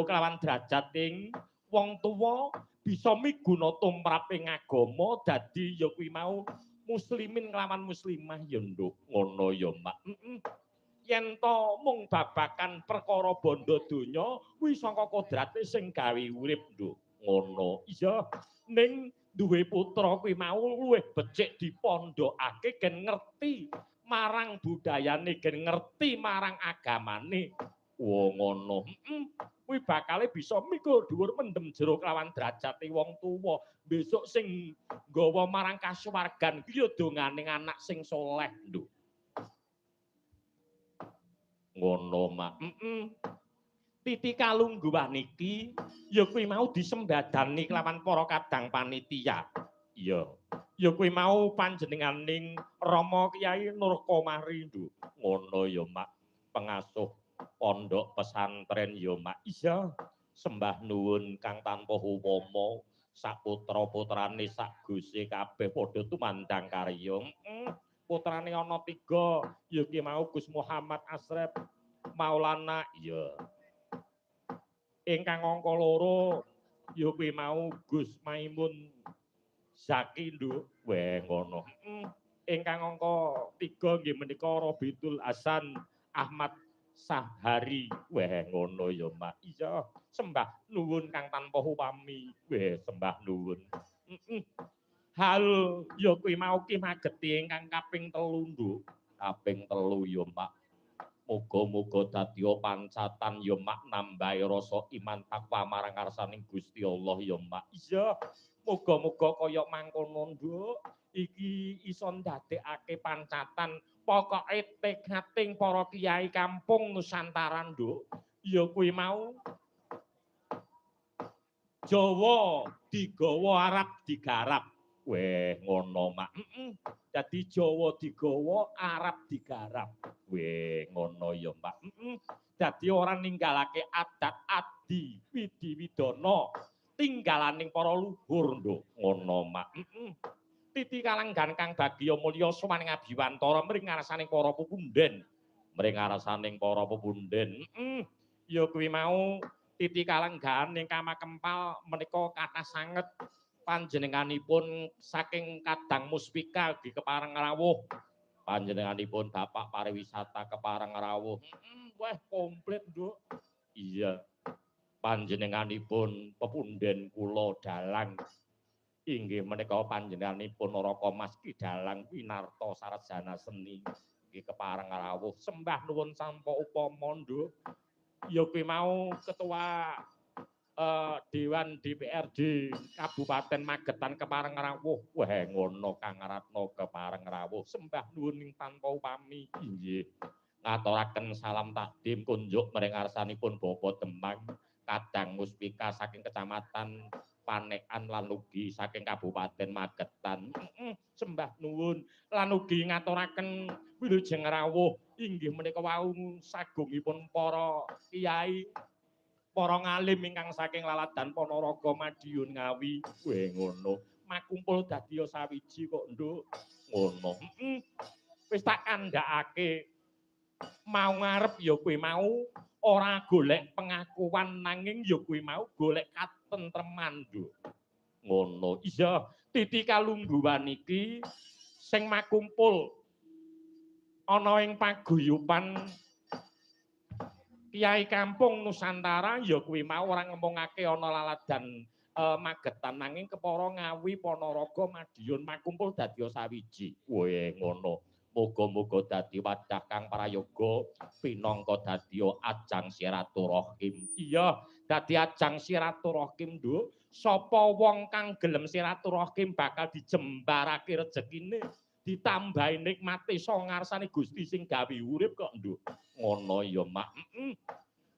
kelawan derajating wong tuwa bisa miguna tumrap ing agama dadi ya kuwi mau muslimin kelawan muslimah ya nduk ngono ya Mak. Yen to mung babakan perkara bondo donya kuwi saka kodrate sing gawe urip nduk ngono. Iya ning duwe putra kuwi mau luwih becik dipondhokake gen ngerti marang budayane gen ngerti marang agamane. Wo ngono. Kuwi bakale bisa mikul dhuwur mendem jero kelawan derajate wong tuwa. Besok sing nggawa marang kasuwargan kuwi ya donganing anak sing saleh, Nduk. Ngono, Mak. Titi kalungguhan niki ya kuwi mau disembadani kelawan para kadang panitia. Iya. Ya kuwi mau panjenenganing Rama Kyai Nurkomari, Nduk. Ngono ya, Mak. Pengasuh pondok pesantren ya Mak. Iya, sembah nuwun kang tanpa upama sak putra-putrane sak guse kabeh padha tumandang karya. Putrane ana 3 ya ki mau Gus Muhammad Asrep Maulana ya. Ingkang angka 2 ya kuwi mau Gus Maimun Zaki Nduk. Weh ngono. Ingkang angka 3 nggih menika Robitul Hasan Ahmad Sahari. Weh ngono ya Mak. Iya, sembah nuwun kang tanpa upami. Weh sembah nuwun. Hal ya kuwi mau ki mageti ingkang kaping 3 Nduk. Kaping 3 ya Mak. Muga-muga dadi pancatan ya Mak nambahi rasa iman takwa marang ngarsaning Gusti Allah ya Mak. Iya, muga-muga kaya mangkono Nduk. Iki iso ndadekake pancatan pokoke tekading para kiai kampung Nusantara Nduk. Ya kuwi mau Jawa digawa Arab digarap. Weh ngono Mak. Dadi Jawa digawa Arab digarap. Weh ngono ya Mak. Dadi ora ninggalake adat adi widi-widana tinggalaning para luhur Nduk. Ngono Mak. Titi kalenggan kang bagya mulya sowaning abiwantara mring ngarsaning para pepunden. Mring ngarsaning para pepunden. Ya kuwi mau titi kalenggan ingkang makempal menika kathah sanget panjenenganipun saking Kadang Muspika di Kepareng Rawuh. Panjenenganipun Bapak Pariwisata Kepareng Rawuh. Wah komplit, Nduk. Iya. Panjenenganipun pepunden kula dalang. Inggih menika panjenenganipun Naraka Mas Ki Dalang Winarta Sarjana Seni nggih Kepareng Rawuh. Sembah nuwun sampa upama, Nduk. Ya kuwi mau ketua Dewan DPRD Kabupaten Magetan Kepareng Rawuh. Wah ngono Kang Ratna Kepareng Rawuh. Sembah nuwun ing tanpa upami. Inggih. Ngaturaken salam takdim kunjuk mring ngarsanipun Bapak Demang Kadang Muspika saking Kecamatan Panekan lan ugi saking Kabupaten Magetan. Sembah nuwun lan ugi ngaturaken wilujeng rawuh inggih menika wau sagungipun para kiai para ngalim ingkang saking Laladan Ponorogo Madiun Ngawi. Weh ngono. Makumpul dadi sawiji kok, Nduk. Ngono. Wis tak kandhakake mau ngarep ya kuwi mau ora golek pengakuan nanging ya kuwi mau golek katentreman, Nduk. Ngono. Iya, titi kalungguhan iki sing makumpul ana ing paguyuban Kiai Kampung Nusantara ya kuwi mau ora ngomongake ana Laladan Magetan nanging kepara Ngawi Ponorogo Madiun makumpul dadi sawiji. Weh ngono. Muga-muga dadi wadah kang prayoga pinangka dadi ajang silaturahim. Iya, dadi ajang silaturahim, Nduk. Sapa wong kang gelem silaturahim bakal dijembarake rejekine, ditambahi nikmate saka ngarsane Gusti sing gawe urip kok, Nduk. Ngono ya, Mak.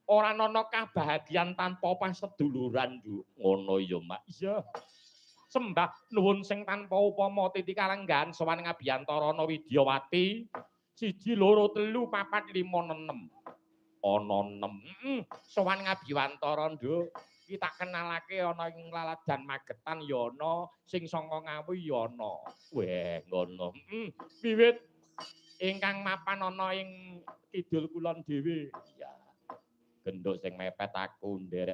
Ora ana kabahagiaan tanpa paseduluran, Nduk. Ngono ya, Mak. Iya. Sembah nuwun sing tanpa upama titi kalenggan sowaning Abiyantara ana Widyawati 1 2 3 4 5 6 ana 6 sowaning Abiyantara Nduk iki tak kenalake ana ing Laladan Magetan ya ana sing saka Ngawi ya ana weh ngono wiwit ingkang mapan ana ing kidul kulon dhewe iya genduk sing mepet aku nderek